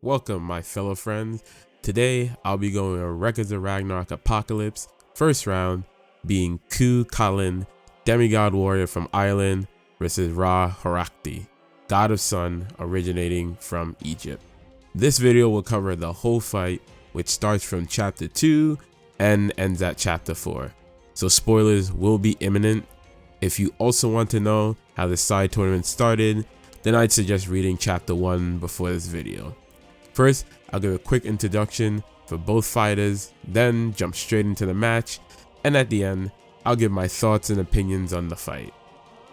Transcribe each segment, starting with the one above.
Welcome, my fellow friends. Today, I'll be going over Records of Ragnarok Apocalypse, first round being Cour Kalin, demigod warrior from Ireland, versus Ra Horakti, god of sun originating from Egypt. This video will cover the whole fight, which starts from chapter 2 and ends at chapter 4. So spoilers will be imminent. If you also want to know how the side tournament started, then I'd suggest reading chapter 1 before this video. First, I'll give a quick introduction for both fighters, then jump straight into the match, and at the end, I'll give my thoughts and opinions on the fight.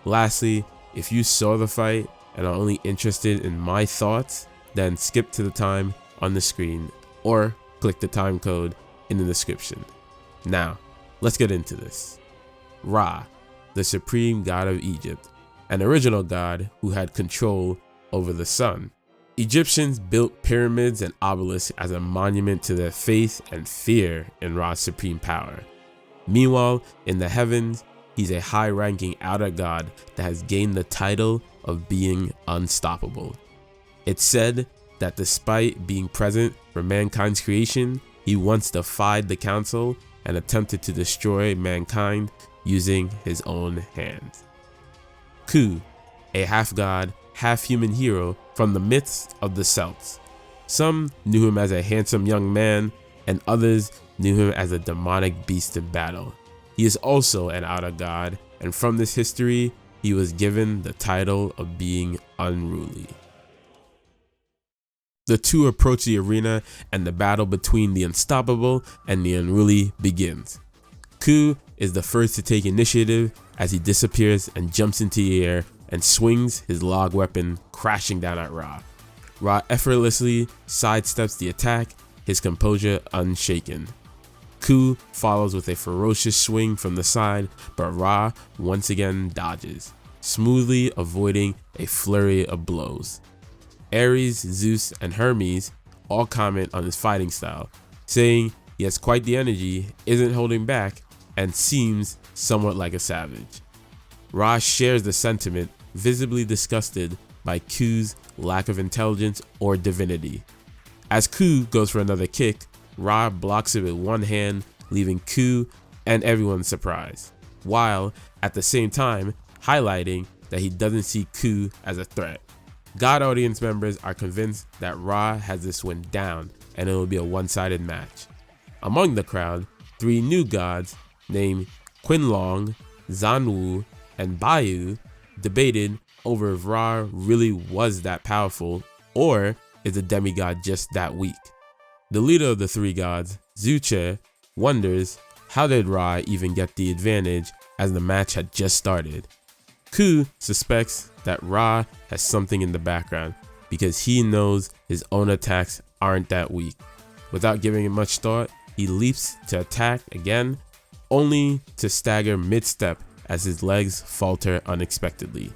Lastly, if you saw the fight and are only interested in my thoughts, then skip to the time on the screen or click the time code in the description. Now, let's get into this. Ra, the supreme god of Egypt, an original god who had control over the sun. Egyptians built pyramids and obelisks as a monument to their faith and fear in Ra's supreme power. Meanwhile, in the heavens, he's a high-ranking outer god that has gained the title of being unstoppable. It's said that despite being present for mankind's creation, he once defied the council and attempted to destroy mankind using his own hands. Cour, a half-god, half-human hero from the myths of the Celts. Some knew him as a handsome young man, and others knew him as a demonic beast in battle. He is also an outer god, and from this history, he was given the title of being unruly. The two approach the arena, and the battle between the unstoppable and the unruly begins. Cour is the first to take initiative as he disappears and jumps into the air and swings his log weapon, crashing down at Ra. Ra effortlessly sidesteps the attack, his composure unshaken. Cour follows with a ferocious swing from the side, but Ra once again dodges, smoothly avoiding a flurry of blows. Ares, Zeus, and Hermes all comment on his fighting style, saying he has quite the energy, isn't holding back, and seems somewhat like a savage. Ra shares the sentiment, visibly disgusted by Cour's lack of intelligence or divinity. As Cour goes for another kick, Ra blocks it with one hand, leaving Cour and everyone surprised, while at the same time highlighting that he doesn't see Cour as a threat. God audience members are convinced that Ra has this one down and it will be a one-sided match. Among the crowd, three new gods named Quinlong, Zanwu, and Bayu debated over if Ra really was that powerful or is the demigod just that weak. The leader of the three gods, Zuche, wonders how did Ra even get the advantage as the match had just started. Cour suspects that Ra has something in the background because he knows his own attacks aren't that weak. Without giving it much thought, he leaps to attack again, only to stagger mid-step as his legs falter unexpectedly.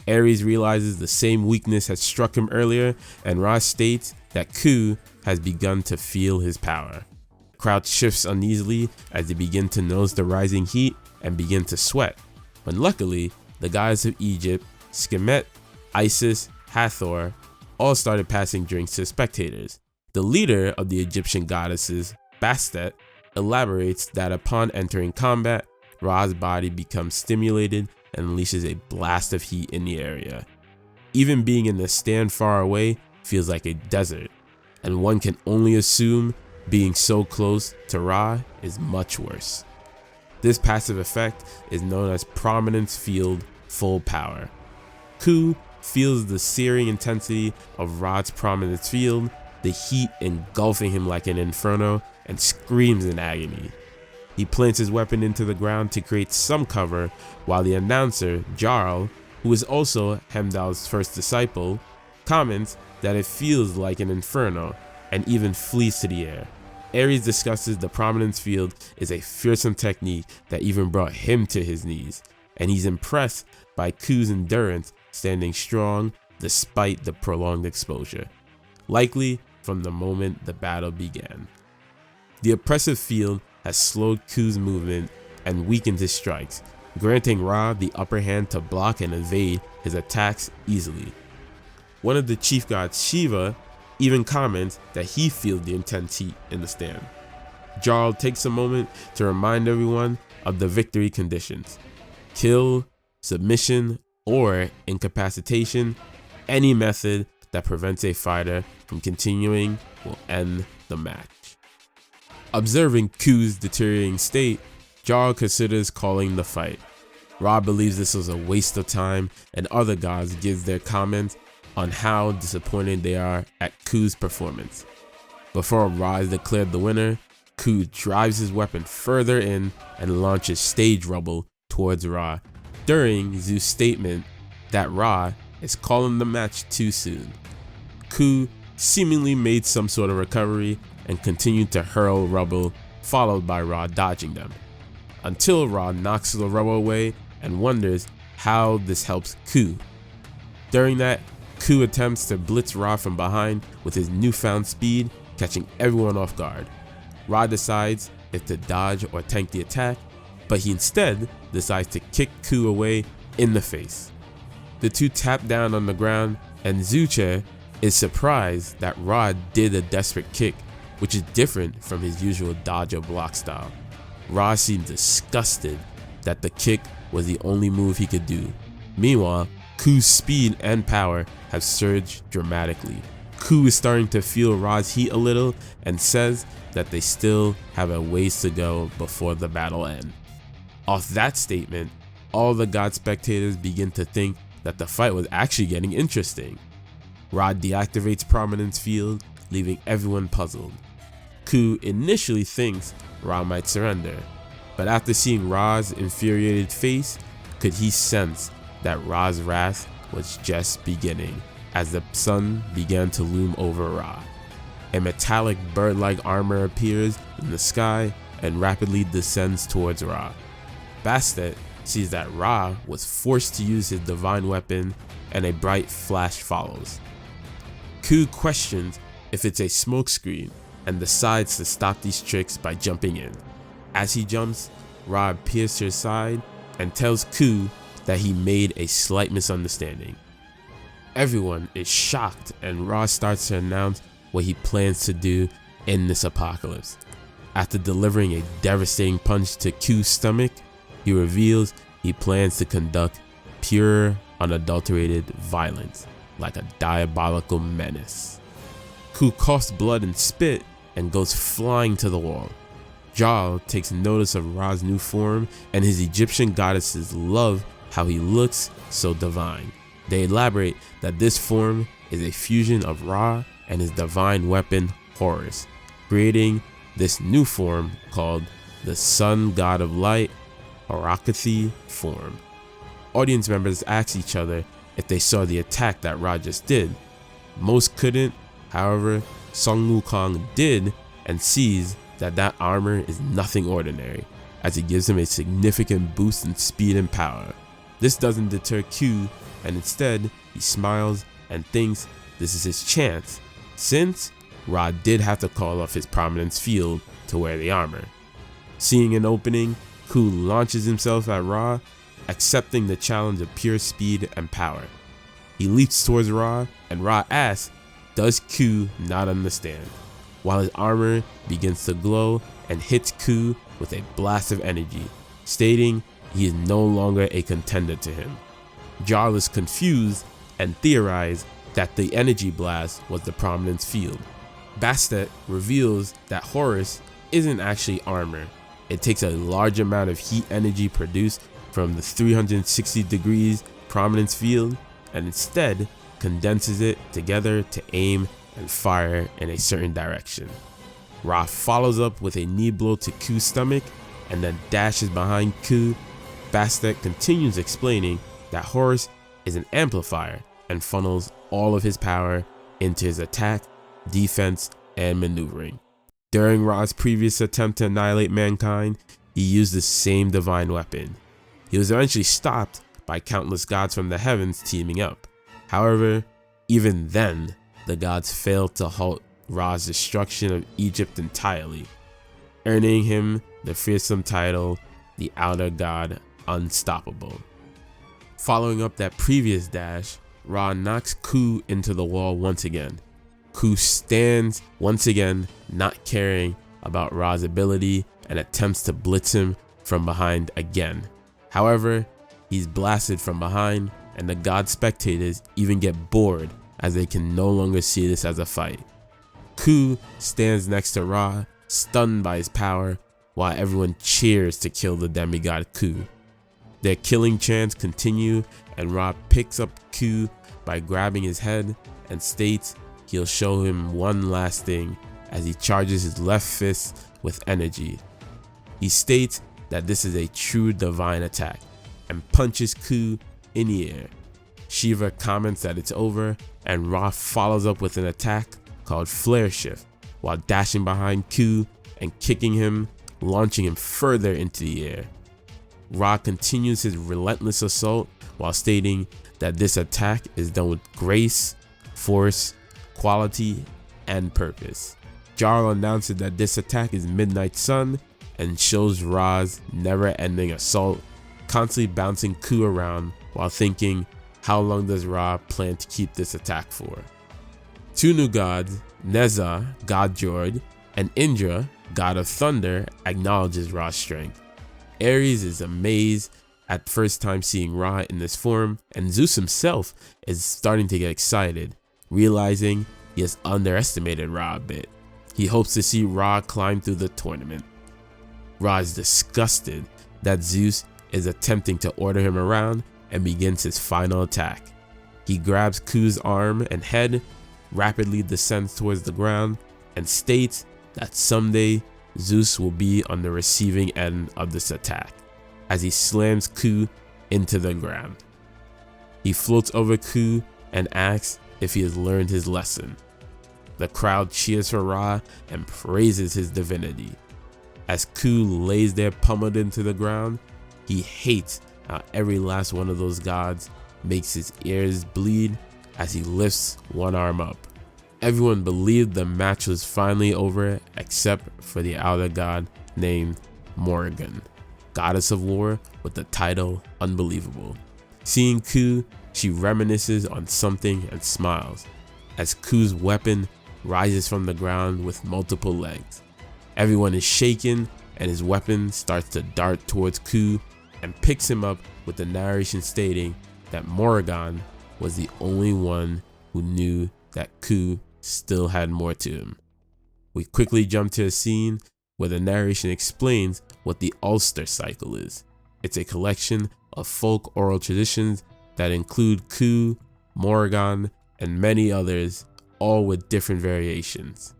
Ares realizes the same weakness had struck him earlier, and Ra states that Cour has begun to feel his power. The crowd shifts uneasily as they begin to notice the rising heat and begin to sweat, when luckily the gods of Egypt, Cometh, Isis, Hathor, all started passing drinks to spectators. The leader of the Egyptian goddesses, Bastet, elaborates that upon entering combat, Ra's body becomes stimulated and unleashes a blast of heat in the area. Even being in the stand far away feels like a desert, and one can only assume being so close to Ra is much worse. This passive effect is known as Prominence Field Full Power. Cour feels the searing intensity of Ra's prominence field, the heat engulfing him like an inferno, and screams in agony. He plants his weapon into the ground to create some cover, while the announcer, Jarl, who is also Heimdall's first disciple, comments that it feels like an inferno and even flees to the air. Ares discusses the prominence field is a fearsome technique that even brought him to his knees, and he's impressed by Cour's endurance standing strong despite the prolonged exposure, likely from the moment the battle began. The oppressive field has slowed Cour's movement and weakened his strikes, granting Ra the upper hand to block and evade his attacks easily. One of the chief gods, Shiva, even comments that he feels the intense heat in the stand. Jarl takes a moment to remind everyone of the victory conditions: kill, submission, or incapacitation. Any method that prevents a fighter from continuing will end the match. Observing Cour's deteriorating state, Jarl considers calling the fight. Ra believes this was a waste of time, and other gods give their comments on how disappointed they are at Cour's performance. Before Ra is declared the winner, Cour drives his weapon further in and launches stage rubble towards Ra, during Zeus' statement that Ra is calling the match too soon. Cour seemingly made some sort of recovery and continued to hurl rubble, followed by Ra dodging them, until Ra knocks the rubble away and wonders how this helps Cour. During that, Cour attempts to blitz Ra from behind with his newfound speed, catching everyone off guard. Ra decides if to dodge or tank the attack, but he instead decides to kick Cour away in the face. The two tap down on the ground, and Zuche is surprised that Ra did a desperate kick, which is different from his usual dodge or block style. Ra seems disgusted that the kick was the only move he could do. Meanwhile, Cour's speed and power have surged dramatically. Cour is starting to feel Ra's heat a little and says that they still have a ways to go before the battle ends. Off that statement, all the god spectators begin to think that the fight was actually getting interesting. Ra deactivates Prominence Field, leaving everyone puzzled. Cour initially thinks Ra might surrender, but after seeing Ra's infuriated face, could he sense that Ra's wrath was just beginning as the sun began to loom over Ra. A metallic bird-like armor appears in the sky and rapidly descends towards Ra. Bastet sees that Ra was forced to use his divine weapon, and a bright flash follows. Cour questions if it's a smokescreen and decides to stop these tricks by jumping in. As he jumps, Ra appears to his side and tells Cour that he made a slight misunderstanding. Everyone is shocked, and Ra starts to announce what he plans to do in this apocalypse. After delivering a devastating punch to Cour's stomach, he reveals he plans to conduct pure, unadulterated violence like a diabolical menace. Cour coughs blood and spit and goes flying to the wall. Jarl takes notice of Ra's new form, and his Egyptian goddesses love how he looks so divine. They elaborate that this form is a fusion of Ra and his divine weapon Horus, creating this new form called the Sun God of Light, Arakathy form. Audience members ask each other if they saw the attack that Ra just did. Most couldn't, however, Song Wukong did and sees that armor is nothing ordinary, as it gives him a significant boost in speed and power. This doesn't deter Cour, and instead he smiles and thinks this is his chance, since Ra did have to call off his Prominence Field to wear the armor. Seeing an opening, Cour launches himself at Ra, accepting the challenge of pure speed and power. He leaps towards Ra, and Ra asks, does Cour not understand? While his armor begins to glow and hits Cour with a blast of energy, stating he is no longer a contender to him. Jarl is confused and theorized that the energy blast was the Prominence Field. Bastet reveals that Horus isn't actually armor. It takes a large amount of heat energy produced from the 360 degrees Prominence Field and instead condenses it together to aim and fire in a certain direction. Ra follows up with a knee blow to Cour's stomach and then dashes behind Cour. Bastet continues explaining that Horus is an amplifier and funnels all of his power into his attack, defense, and maneuvering. During Ra's previous attempt to annihilate mankind, he used the same divine weapon. He was eventually stopped by countless gods from the heavens teaming up. However, even then, the gods failed to halt Ra's destruction of Egypt entirely, earning him the fearsome title, the Outer God Unstoppable. Following up that previous dash, Ra knocks Cour into the wall once again. Cour stands once again, not caring about Ra's ability, and attempts to blitz him from behind again. However, he's blasted from behind, and the god spectators even get bored as they can no longer see this as a fight. Cour stands next to Ra, stunned by his power, while everyone cheers to kill the demigod Cour. Their killing chants continue, and Ra picks up Cour by grabbing his head and states he'll show him one last thing as he charges his left fist with energy. He states that this is a true divine attack and punches Cour in the air. Shiva comments that it's over, and Ra follows up with an attack called Flare Shift while dashing behind Cour and kicking him, launching him further into the air. Ra continues his relentless assault while stating that this attack is done with grace, force, quality, and purpose. Jarl announces that this attack is Midnight Sun and shows Ra's never-ending assault, constantly bouncing Cour around while thinking, how long does Ra plan to keep this attack for? Two new gods, Neza, god Jord, and Indra, god of thunder, acknowledges Ra's strength. Ares is amazed at first time seeing Ra in this form, and Zeus himself is starting to get excited, realizing he has underestimated Ra a bit. He hopes to see Ra climb through the tournament. Ra is disgusted that Zeus is attempting to order him around and begins his final attack. He grabs Cour's arm and head, rapidly descends towards the ground, and states that someday Zeus will be on the receiving end of this attack as he slams Cour into the ground. He floats over Cour and asks if he has learned his lesson. The crowd cheers for Ra and praises his divinity. As Cour lays there pummeled into the ground, he hates how every last one of those gods makes his ears bleed as he lifts one arm up. Everyone believed the match was finally over except for the outer god named Morrigan, goddess of war with the title Unbelievable. Seeing Cour, she reminisces on something and smiles as Cour's weapon rises from the ground with multiple legs. Everyone is shaken and his weapon starts to dart towards Cour and picks him up with the narration stating that Morrigan was the only one who knew that Cour still had more to him. We quickly jump to a scene where the narration explains what the Ulster cycle is. It's a collection of folk oral traditions that include Cour, Morrigan, and many others, all with different variations.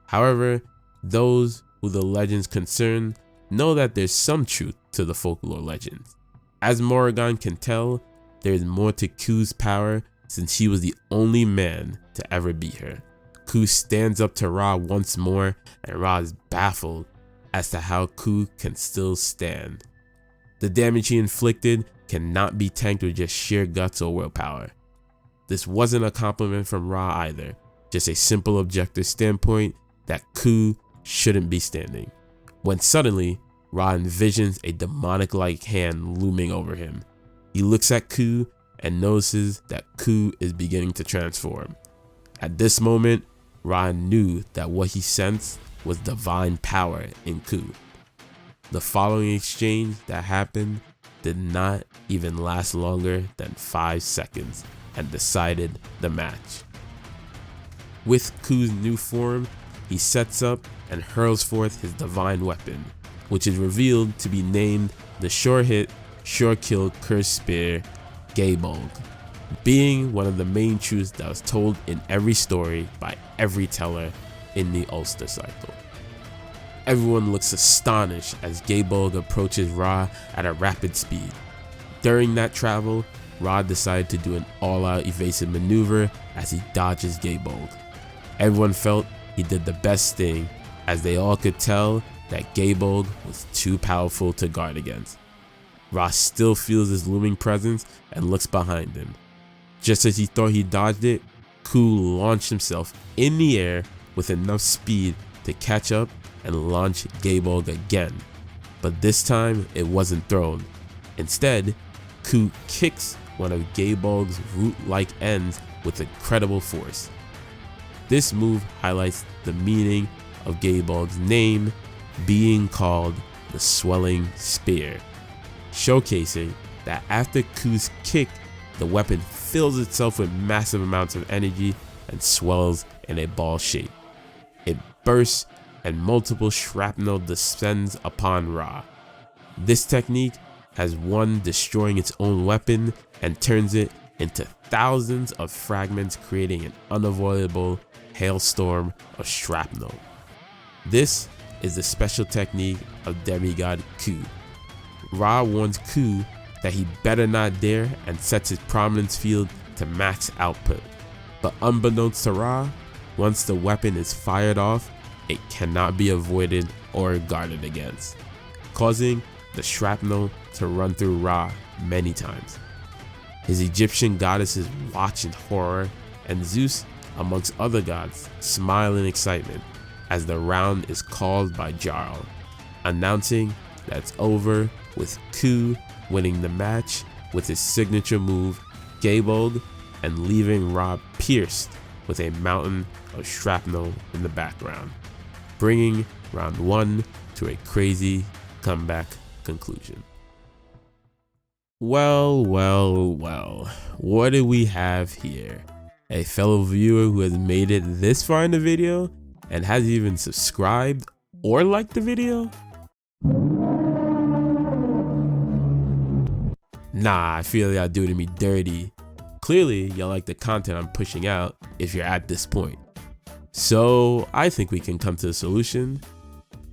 However, those who the legends concern know that there's some truth to the folklore legends. As Morrigan can tell, there is more to Cour's power since he was the only man to ever beat her. Cour stands up to Ra once more, and Ra is baffled as to how Cour can still stand. The damage he inflicted cannot be tanked with just sheer guts or willpower. This wasn't a compliment from Ra either, just a simple objective standpoint that Cour shouldn't be standing. When suddenly, Ra envisions a demonic-like hand looming over him. He looks at Cour and notices that Cour is beginning to transform. At this moment, Ra knew that what he sensed was divine power in Cour. The following exchange that happened did not even last longer than 5 seconds and decided the match. With Cour's new form, he sets up and hurls forth his divine weapon, which is revealed to be named the Sure Hit, Sure Kill Cursed Spear, Gaebolg, being one of the main truths that was told in every story by every teller in the Ulster cycle. Everyone looks astonished as Gaebolg approaches Ra at a rapid speed. During that travel, Ra decided to do an all-out evasive maneuver as he dodges Gaebolg. Everyone felt he did the best thing, as they all could tell that Gaebolg was too powerful to guard against. Ra still feels his looming presence and looks behind him. Just as he thought he dodged it, Cour launched himself in the air with enough speed to catch up and launch Gaebolg again. But this time it wasn't thrown. Instead, Cour kicks one of Gaebolg's root-like ends with incredible force. This move highlights the meaning of Gaebolg's name being called the Swelling Spear, showcasing that after Cour's kick, the weapon fills itself with massive amounts of energy and swells in a ball shape. It bursts and multiple shrapnel descends upon Ra. This technique has one destroying its own weapon and turns it into thousands of fragments, creating an unavoidable hailstorm of shrapnel. This is the special technique of demigod Cour. Ra warns Cour that he better not dare and sets his prominence field to max output. But unbeknownst to Ra, once the weapon is fired off, it cannot be avoided or guarded against, causing the shrapnel to run through Ra many times. His Egyptian goddesses watch in horror, and Zeus, amongst other gods, smile in excitement as the round is called by Jarl, announcing that it's over, with Cour winning the match with his signature move, Gaebolg, and leaving Ra pierced with a mountain of shrapnel in the background, bringing round 1 to a crazy comeback conclusion. Well, what do we have here? A fellow viewer who has made it this far in the video and hasn't even subscribed or liked the video? Nah, I feel y'all doing me dirty. Clearly, y'all like the content I'm pushing out if you're at this point. So I think we can come to a solution.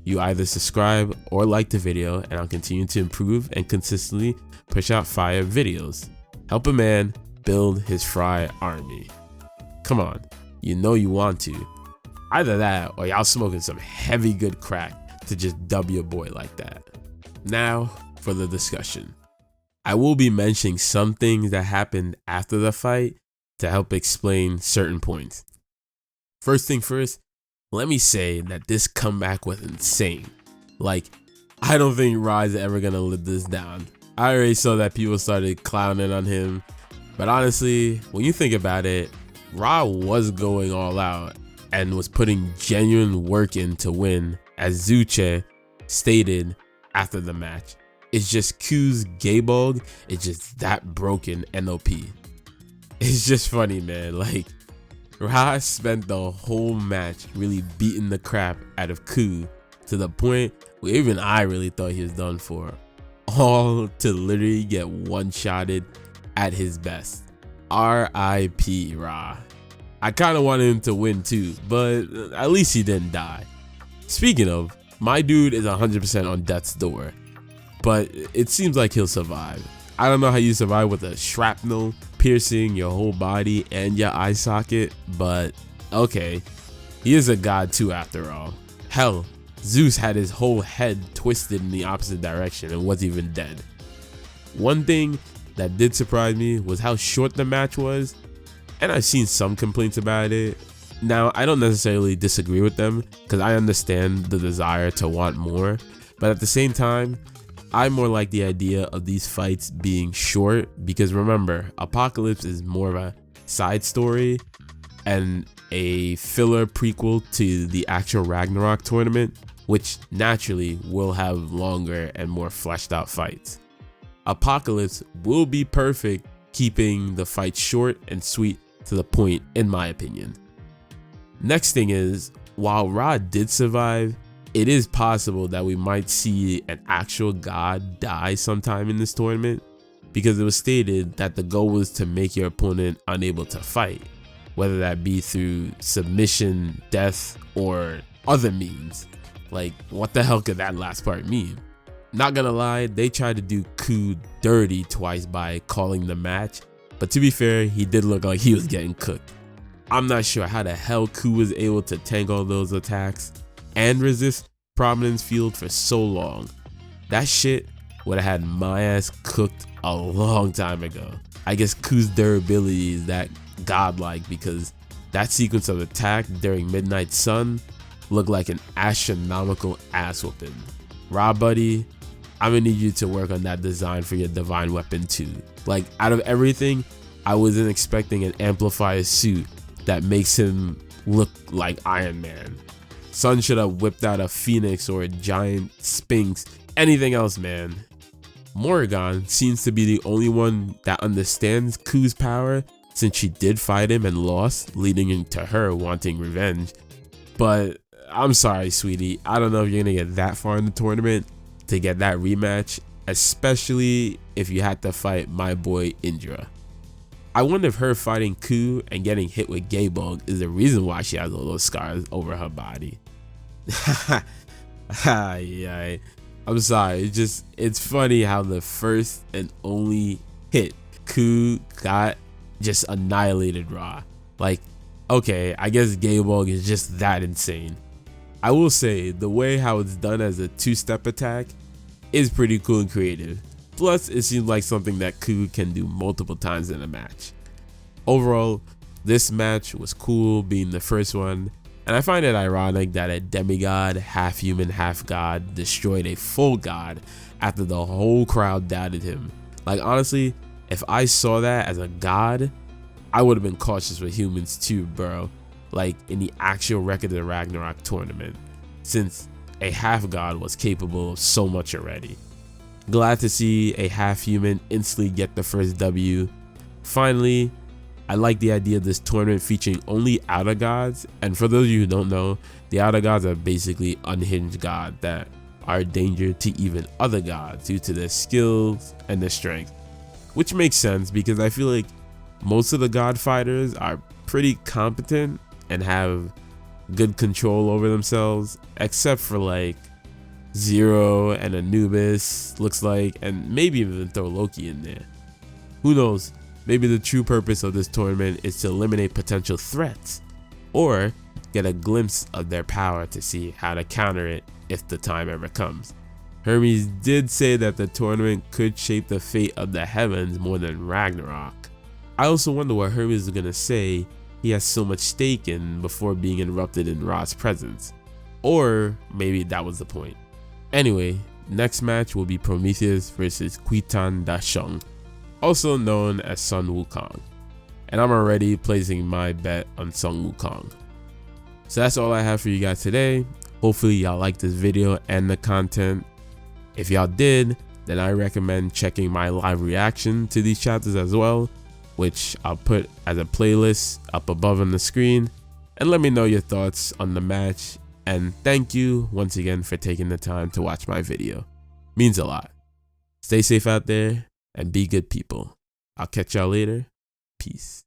You either subscribe or like the video, and I'll continue to improve and consistently push out fire videos. Help a man build his fry army. Come on, you know you want to. Either that or y'all smoking some heavy good crack to just dub your boy like that. Now for the discussion. I will be mentioning some things that happened after the fight to help explain certain points. First thing first, let me say that this comeback was insane. Like, I don't think Ra is ever gonna live this down. I already saw that people started clowning on him, but honestly, when you think about it, Ra was going all out and was putting genuine work in to win, as Zuche stated after the match. It's just Cour's Gaebolg is just that broken NOP. It's just funny, man. Like, Ra spent the whole match really beating the crap out of Cour to the point where even I really thought he was done for. All to literally get one-shotted at his best. R.I.P. Ra. I kind of wanted him to win too, but at least he didn't die. Speaking of, my dude is 100% on death's door, but it seems like he'll survive. I don't know how you survive with a shrapnel piercing your whole body and your eye socket, but okay, he is a god too after all. Hell, Zeus had his whole head twisted in the opposite direction and wasn't even dead. One thing that did surprise me was how short the match was, and I've seen some complaints about it. Now, I don't necessarily disagree with them because I understand the desire to want more, but at the same time, I more like the idea of these fights being short because remember, Apocalypse is more of a side story and a filler prequel to the actual Ragnarok tournament, which naturally will have longer and more fleshed out fights. Apocalypse will be perfect keeping the fight short and sweet to the point, in my opinion. Next thing is, while Ra did survive, it is possible that we might see an actual god die sometime in this tournament because it was stated that the goal was to make your opponent unable to fight, whether that be through submission, death, or other means. Like, what the hell could that last part mean? Not gonna lie, they tried to do Cour dirty twice by calling the match, but to be fair, he did look like he was getting cooked. I'm not sure how the hell Cour was able to tank all those attacks and resist prominence field for so long. That shit would have had my ass cooked a long time ago. I guess Cour's durability is that godlike because that sequence of attack during Midnight Sun looked like an astronomical ass whooping. Ra buddy, I'm gonna need you to work on that design for your divine weapon too. Like, out of everything, I wasn't expecting an amplifier suit that makes him look like Iron Man. Sun should have whipped out a phoenix or a giant sphinx, anything else, man. Morrigan seems to be the only one that understands Cour's power, since she did fight him and lost, leading into her wanting revenge. But I'm sorry, sweetie, I don't know if you're gonna get that far in the tournament to get that rematch, especially if you had to fight my boy Indra. I wonder if her fighting Cour and getting hit with Gaebulg is the reason why she has all those scars over her body. Yeah, I'm sorry, it's funny how the first and only hit Cour got just annihilated raw. Like, okay, I guess Gaebulg is just that insane. I will say, the way how it's done as a two-step attack is pretty cool and creative. Plus, it seems like something that Cour can do multiple times in a match. Overall, this match was cool being the first one, and I find it ironic that a demigod, half human, half god destroyed a full god after the whole crowd doubted him. Like, honestly, if I saw that as a god, I would have been cautious with humans too, bro. Like in the actual record of the Ragnarok tournament, since a half god was capable of so much already. Glad to see a half human instantly get the first W. Finally, I like the idea of this tournament featuring only outer gods, and for those of you who don't know, the outer gods are basically unhinged gods that are a danger to even other gods due to their skills and their strength. Which makes sense because I feel like most of the god fighters are pretty competent and have good control over themselves, except for like Zero and Anubis, looks like, and maybe even throw Loki in there. Who knows, maybe the true purpose of this tournament is to eliminate potential threats, or get a glimpse of their power to see how to counter it if the time ever comes. Hermes did say that the tournament could shape the fate of the heavens more than Ragnarok. I also wonder what Hermes is gonna say he has so much stake in before being interrupted in Ra's presence. Or maybe that was the point. Anyway, next match will be Prometheus versus Quitan Da Sheng, also known as Sun Wukong. And I'm already placing my bet on Sun Wukong. So that's all I have for you guys today. Hopefully y'all liked this video and the content. If y'all did, then I recommend checking my live reaction to these chapters as well, which I'll put as a playlist up above on the screen, and let me know your thoughts on the match. And thank you once again for taking the time to watch my video. Means a lot. Stay safe out there and be good people. I'll catch y'all later. Peace.